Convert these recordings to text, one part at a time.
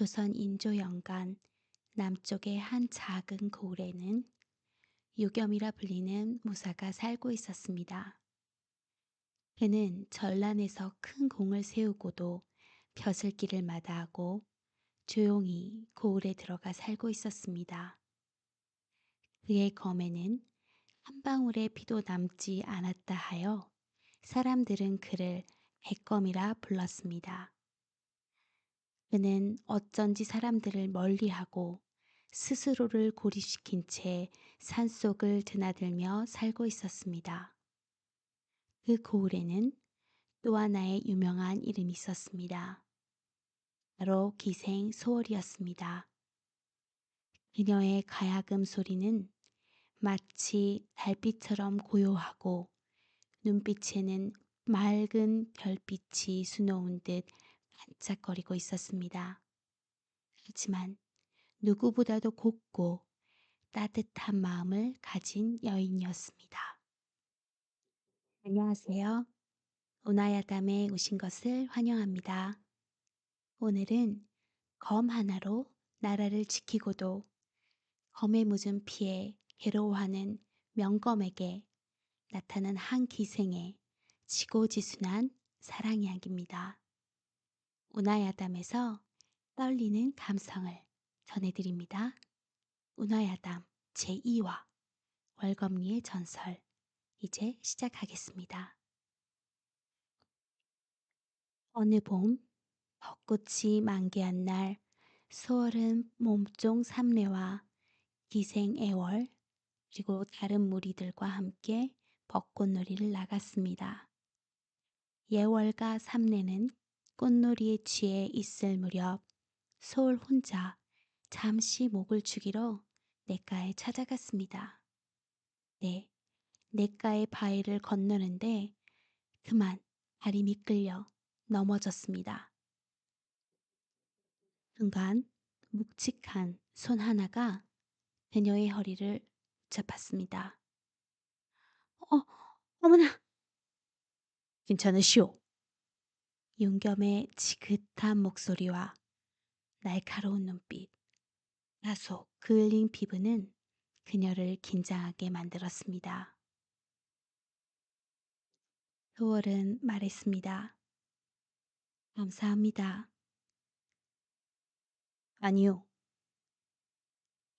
조선 인조 연간 남쪽의 한 작은 고을에는 유겸이라 불리는 무사가 살고 있었습니다. 그는 전란에서 큰 공을 세우고도 벼슬길을 마다하고 조용히 고을에 들어가 살고 있었습니다. 그의 검에는 한 방울의 피도 남지 않았다 하여 사람들은 그를 백검이라 불렀습니다. 그는 어쩐지 사람들을 멀리하고 스스로를 고립시킨 채 산속을 드나들며 살고 있었습니다. 그 고을에는 또 하나의 유명한 이름이 있었습니다. 바로 기생 소월이었습니다. 그녀의 가야금 소리는 마치 달빛처럼 고요하고 눈빛에는 맑은 별빛이 수놓은 듯 반짝거리고 있었습니다. 하지만 누구보다도 곱고 따뜻한 마음을 가진 여인이었습니다. 안녕하세요. 오나야담에 오신 것을 환영합니다. 오늘은 검 하나로 나라를 지키고도 검에 묻은 피에 괴로워하는 명검에게 나타난 한 기생의 지고지순한 사랑 이야기입니다. 오나야담에서 떨리는 감성을 전해드립니다. 오나야담 제2화 월검리의 전설 이제 시작하겠습니다. 어느 봄 벚꽃이 만개한 날 소월은 몸종 삼례와 기생 애월 그리고 다른 무리들과 함께 벚꽃놀이를 나갔습니다. 예월과 삼례는 꽃놀이에 취해 있을 무렵 소월 혼자 잠시 목을 축이러 냇가에 찾아갔습니다. 네, 냇가의 바위를 건너는데 그만 발이 미끌려 넘어졌습니다. 순간 묵직한 손 하나가 그녀의 허리를 잡았습니다. 어, 어머나! 괜찮으시오. 윤겸의 지긋한 목소리와 날카로운 눈빛, 다소 그을린 피부는 그녀를 긴장하게 만들었습니다. 소월은 말했습니다. 감사합니다. 아니요.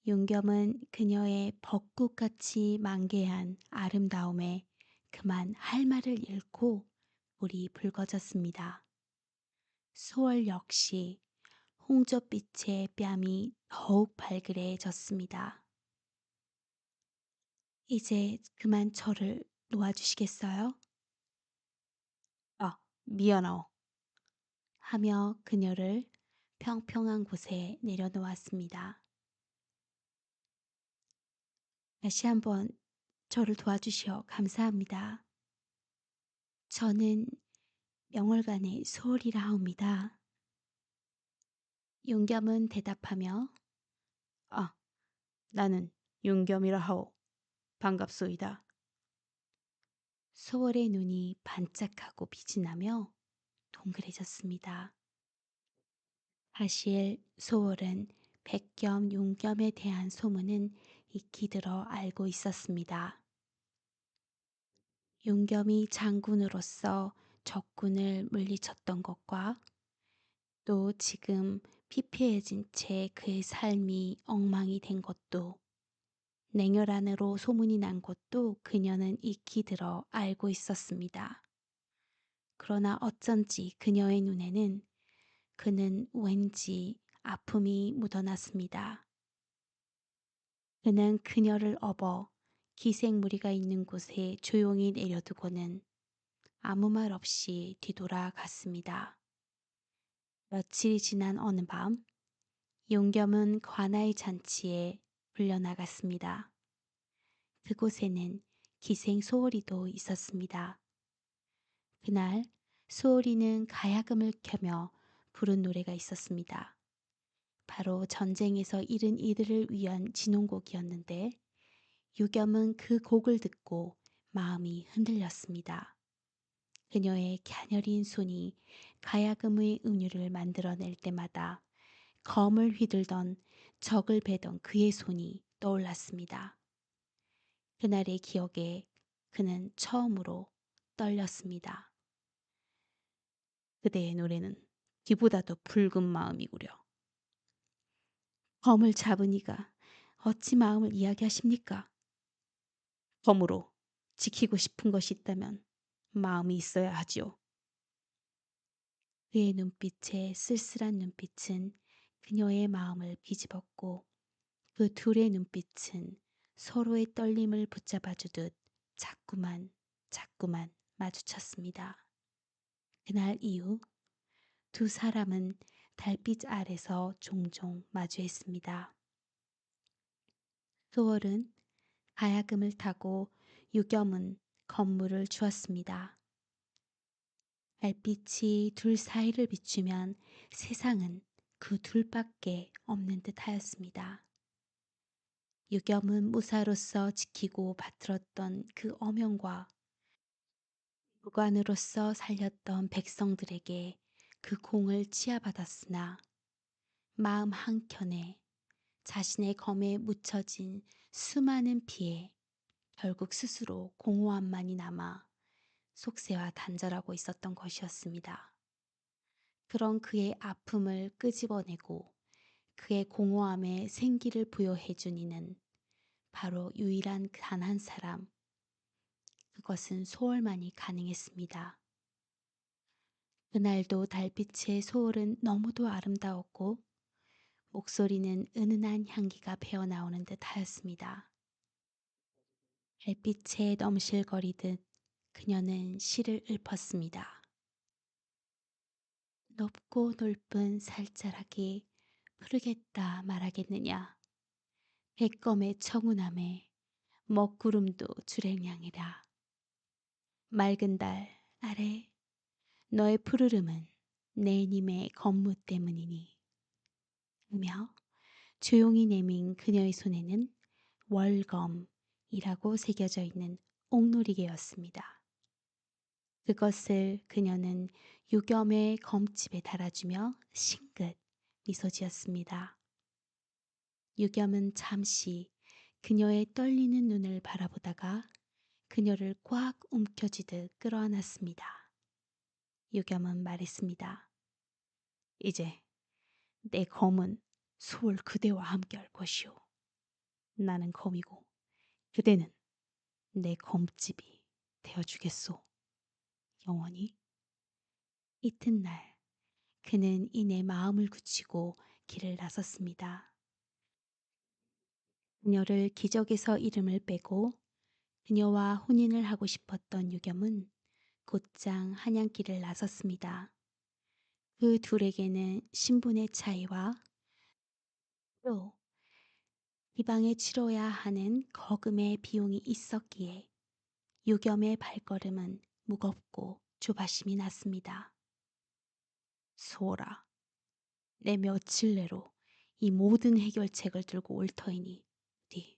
윤겸은 그녀의 벚꽃같이 만개한 아름다움에 그만 할 말을 잃고 불이 붉어졌습니다. 소월 역시 홍조빛의 뺨이 더욱 발그레해졌습니다. 이제 그만 저를 놓아주시겠어요? 아, 미안하오. 하며 그녀를 평평한 곳에 내려놓았습니다. 다시 한번 저를 도와주시어 감사합니다. 저는 명월간의 소월이라 하옵니다. 윤겸은 대답하며 아, 나는 윤겸이라 하오. 반갑소이다. 소월의 눈이 반짝하고 빛이 나며 동그래졌습니다. 사실 소월은 백겸, 윤겸에 대한 소문은 익히 들어 알고 있었습니다. 윤겸이 장군으로서 적군을 물리쳤던 것과 또 지금 피폐해진 채 그의 삶이 엉망이 된 것도 냉혈한으로 소문이 난 것도 그녀는 익히 들어 알고 있었습니다. 그러나 어쩐지 그녀의 눈에는 그는 왠지 아픔이 묻어났습니다. 그는 그녀를 업어 기생무리가 있는 곳에 조용히 내려두고는 아무 말 없이 뒤돌아갔습니다. 며칠이 지난 어느 밤, 용겸은 관아의 잔치에 불려나갔습니다. 그곳에는 기생 소월이도 있었습니다. 그날 소월이는 가야금을 켜며 부른 노래가 있었습니다. 바로 전쟁에서 잃은 이들을 위한 진홍곡이었는데 유겸은 그 곡을 듣고 마음이 흔들렸습니다. 그녀의 갸녀린 손이 가야금의 음율을 만들어낼 때마다 검을 휘둘던 적을 베던 그의 손이 떠올랐습니다. 그날의 기억에 그는 처음으로 떨렸습니다. 그대의 노래는 귀보다 더 붉은 마음이구려. 검을 잡으니가 어찌 마음을 이야기하십니까? 검으로 지키고 싶은 것이 있다면 마음이 있어야 하지요. 그의 눈빛에 쓸쓸한 눈빛은 그녀의 마음을 뒤집었고 그 둘의 눈빛은 서로의 떨림을 붙잡아 주듯 자꾸만 마주쳤습니다. 그날 이후 두 사람은 달빛 아래서 종종 마주했습니다. 소월은 가야금을 타고 유겸은 건물을 주었습니다. 달빛이 둘 사이를 비추면 세상은 그 둘밖에 없는 듯 하였습니다. 유겸은 무사로서 지키고 받들었던 그 어명과 무관으로서 살렸던 백성들에게 그 공을 치하받았으나 마음 한켠에 자신의 검에 묻혀진 수많은 피에 결국 스스로 공허함만이 남아 속세와 단절하고 있었던 것이었습니다. 그런 그의 아픔을 끄집어내고 그의 공허함에 생기를 부여해준 이는 바로 유일한 단 한 사람, 그것은 소월만이 가능했습니다. 그날도 달빛의 소월은 너무도 아름다웠고 목소리는 은은한 향기가 배어나오는 듯 하였습니다. 달빛에 넘실거리듯 그녀는 시를 읊었습니다. 높고 높은 살자락이 푸르겠다 말하겠느냐. 백검의 청운함에 먹구름도 주랭량이라. 맑은 달 아래 너의 푸르름은 내 님의 건무 때문이니. 하며 조용히 내민 그녀의 손에는 월검이라고 새겨져 있는 옥놀이개였습니다. 그것을 그녀는 유겸의 검집에 달아주며 싱긋 미소 지었습니다. 유겸은 잠시 그녀의 떨리는 눈을 바라보다가 그녀를 꽉 움켜쥐듯 끌어안았습니다. 유겸은 말했습니다. 이제 내 검은 소월 그대와 함께할 것이오. 나는 검이고 그대는 내 검집이 되어주겠소. 영원히. 이튿날 그는 이내 마음을 굳히고 길을 나섰습니다. 그녀를 기적에서 이름을 빼고 그녀와 혼인을 하고 싶었던 유겸은 곧장 한양길을 나섰습니다. 그 둘에게는 신분의 차이와 또 이방에 치러야 하는 거금의 비용이 있었기에 유겸의 발걸음은 무겁고 조바심이 났습니다. 소라, 내 며칠 내로 이 모든 해결책을 들고 올 터이니 네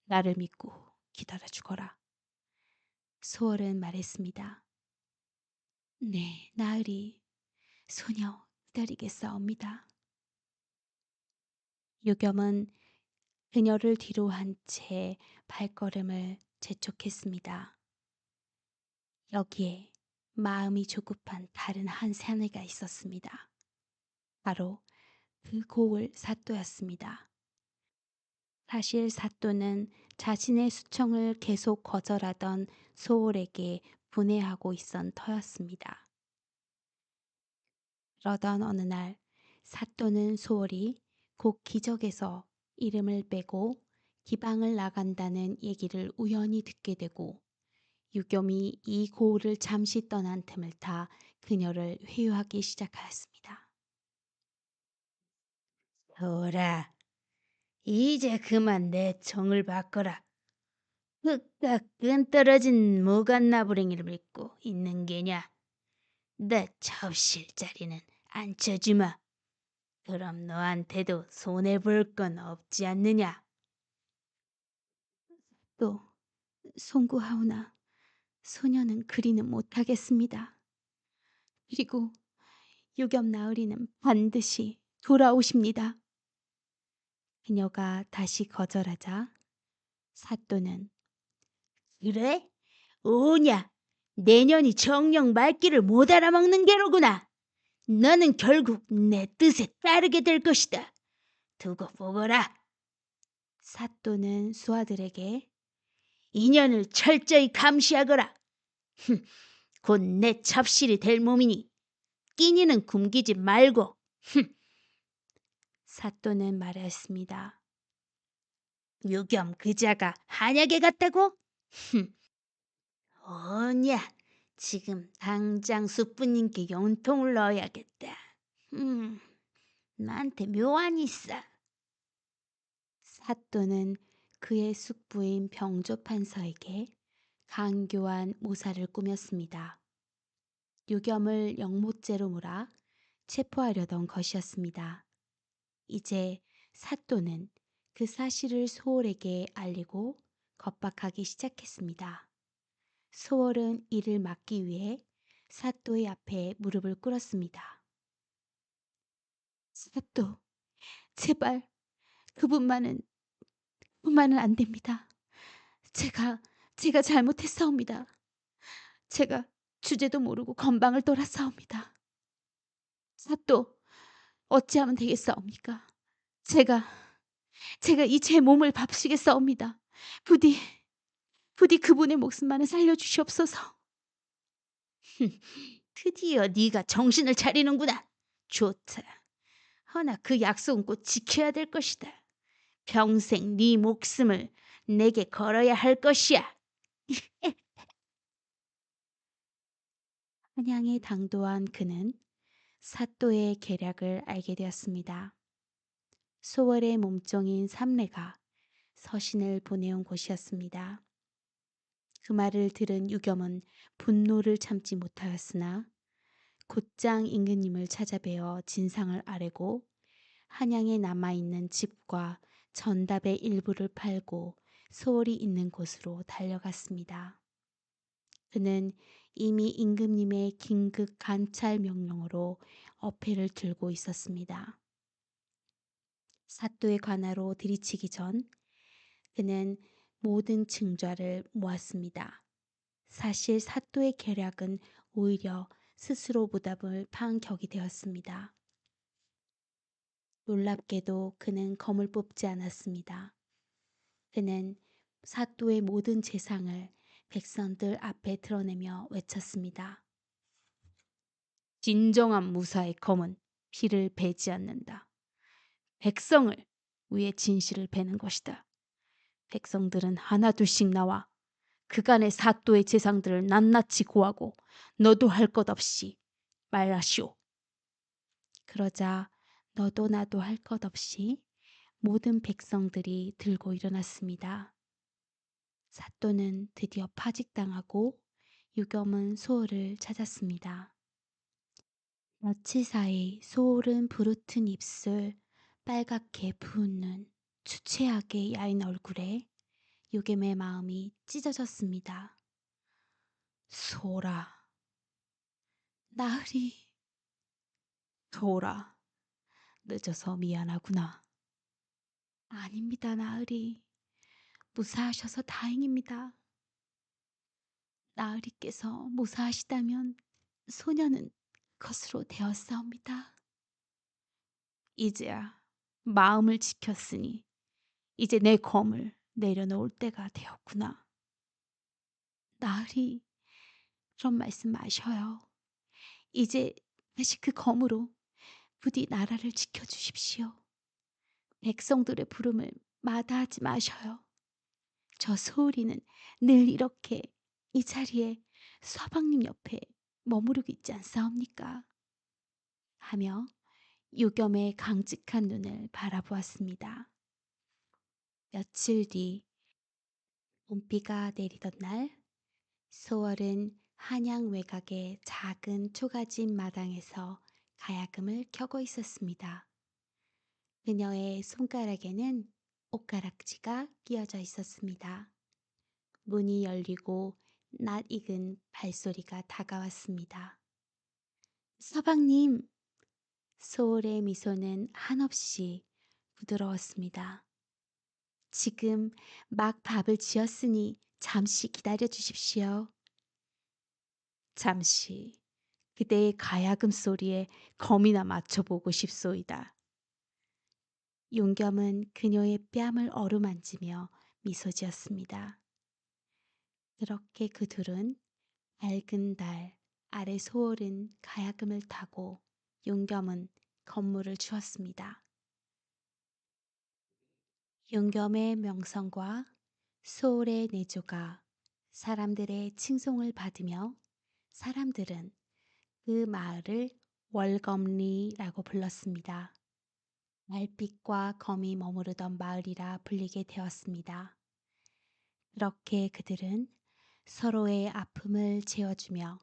나를 믿고 기다려 주거라. 소월은 말했습니다. 네, 나으리 소녀 기다리겠사옵니다. 유겸은 그녀를 뒤로 한 채 발걸음을 재촉했습니다. 여기에 마음이 조급한 다른 한 사내가 있었습니다. 바로 그 고을 사또였습니다. 사실 사또는 자신의 수청을 계속 거절하던 소월에게 분해하고 있던 터였습니다. 그러던 어느 날 사또는 소월이 곧 기적에서 이름을 빼고 기방을 나간다는 얘기를 우연히 듣게 되고 유겸이 이 고을을 잠시 떠난 틈을 타 그녀를 회유하기 시작하였습니다. 소라, 이제 그만 내 청을 바꿔라. 그깟 끈 떨어진 무간나부랭이를 믿고 있는 게냐? 내 처실 자리는 안 쳐주마. 그럼 너한테도 손해볼 건 없지 않느냐? 또 송구하오나 소녀는 그리는 못하겠습니다. 그리고 유겸 나으리는 반드시 돌아오십니다. 그녀가 다시 거절하자 사또는 그래? 오냐? 내년이 정령 말귀를 못 알아먹는 게로구나. 너는 결국 내 뜻에 따르게 될 것이다. 두고 보거라. 사또는 수아들에게 인연을 철저히 감시하거라. 곧 내 첩실이 될 몸이니 끼니는 굶기지 말고. 사또는 말했습니다. 유겸 그자가 한약에 갔다고? 어냐, 지금 당장 숙부님께 용통을 넣어야겠다. 나한테 묘안이 있어. 사또는 그의 숙부인 병조판서에게 강교한 모사를 꾸몄습니다. 유겸을 영모죄로 몰아 체포하려던 것이었습니다. 이제 사또는 그 사실을 소월에게 알리고 겁박하기 시작했습니다. 소월은 이를 막기 위해 사또의 앞에 무릎을 꿇었습니다. 사또, 제발 그분만은 안 됩니다. 제가 잘못했사옵니다. 제가 주제도 모르고 건방을 떠났사옵니다. 사또, 어찌하면 되겠사옵니까? 제가 이 제 몸을 밥시겠사옵니다. 부디 그분의 목숨만은 살려주시옵소서. 드디어 네가 정신을 차리는구나. 좋다. 허나 그 약속은 꼭 지켜야 될 것이다. 평생 네 목숨을 내게 걸어야 할 것이야. 한양에 당도한 그는 사또의 계략을 알게 되었습니다. 소월의 몸종인 삼례가 서신을 보내온 곳이었습니다. 그 말을 들은 유겸은 분노를 참지 못하였으나 곧장 임금님을 찾아뵈어 진상을 아뢰고 한양에 남아있는 집과 전답의 일부를 팔고 소월이 있는 곳으로 달려갔습니다. 그는 이미 임금님의 긴급 관찰 명령으로 어패를 들고 있었습니다. 사또의 관하로 들이치기 전 그는 모든 증좌를 모았습니다. 사실 사또의 계략은 오히려 스스로 무답을 판 격이 되었습니다. 놀랍게도 그는 검을 뽑지 않았습니다. 그는 사또의 모든 재상을 백성들 앞에 드러내며 외쳤습니다. 진정한 무사의 검은 피를 베지 않는다. 백성을 위해 진실을 베는 것이다. 백성들은 하나둘씩 나와 그간의 사또의 재상들을 낱낱이 고하고 너도 할 것 없이 말하시오. 그러자 너도 나도 할 것 없이 모든 백성들이 들고 일어났습니다. 사또는 드디어 파직당하고 유겸은 소월을 찾았습니다. 며칠 사이 소월은 부르튼 입술, 빨갛게 부은 눈, 추체하게 야인 얼굴에 유겸의 마음이 찢어졌습니다. 소라, 나으리, 소라, 늦어서 미안하구나. 아닙니다, 나으리. 무사하셔서 다행입니다. 나으리께서 무사하시다면 소녀는 것으로 되었사옵니다. 이제야 마음을 지켰으니 이제 내 검을 내려놓을 때가 되었구나. 나으리, 그런 말씀 마셔요. 이제 다시 그 검으로 부디 나라를 지켜주십시오. 백성들의 부름을 마다하지 마셔요. 저 소울이는 늘 이렇게 이 자리에 서방님 옆에 머무르고 있지 않사옵니까? 하며 유겸의 강직한 눈을 바라보았습니다. 며칠 뒤 봄비가 내리던 날 소월은 한양 외곽의 작은 초가집 마당에서 가야금을 켜고 있었습니다. 그녀의 손가락에는 옷가락지가 끼어져 있었습니다. 문이 열리고 낯익은 발소리가 다가왔습니다. 서방님, 소울의 미소는 한없이 부드러웠습니다. 지금 막 밥을 지었으니 잠시 기다려 주십시오. 잠시 그대의 가야금 소리에 검이나 맞춰보고 싶소이다. 용겸은 그녀의 뺨을 어루만지며 미소 지었습니다. 그렇게 그 둘은 맑은 달 아래 소월은 가야금을 타고 용겸은 건물을 주었습니다. 용겸의 명성과 소월의 내조가 사람들의 칭송을 받으며 사람들은 그 마을을 월검리라고 불렀습니다. 말빛과 검이 머무르던 마을이라 불리게 되었습니다. 그렇게 그들은 서로의 아픔을 채워주며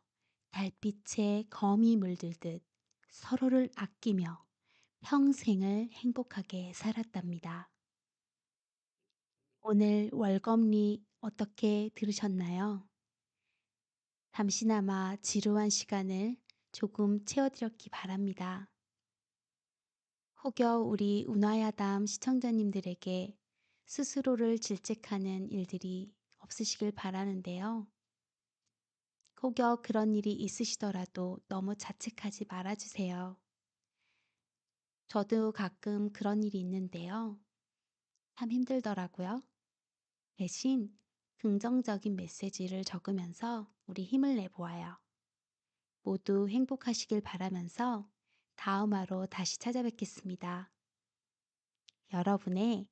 달빛에 검이 물들듯 서로를 아끼며 평생을 행복하게 살았답니다. 오늘 월검리 어떻게 들으셨나요? 잠시나마 지루한 시간을 조금 채워드렸기 바랍니다. 혹여 우리 운화야담 시청자님들에게 스스로를 질책하는 일들이 없으시길 바라는데요. 혹여 그런 일이 있으시더라도 너무 자책하지 말아주세요. 저도 가끔 그런 일이 있는데요. 참 힘들더라고요. 대신 긍정적인 메시지를 적으면서 우리 힘을 내보아요. 모두 행복하시길 바라면서 다음 화로 다시 찾아뵙겠습니다. 여러분의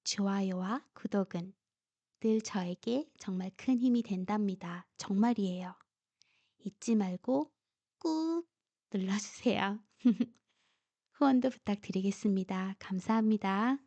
좋아요와 구독은 늘 저에게 정말 큰 힘이 된답니다. 정말이에요. 잊지 말고 꾹 눌러주세요. 후원도 부탁드리겠습니다. 감사합니다.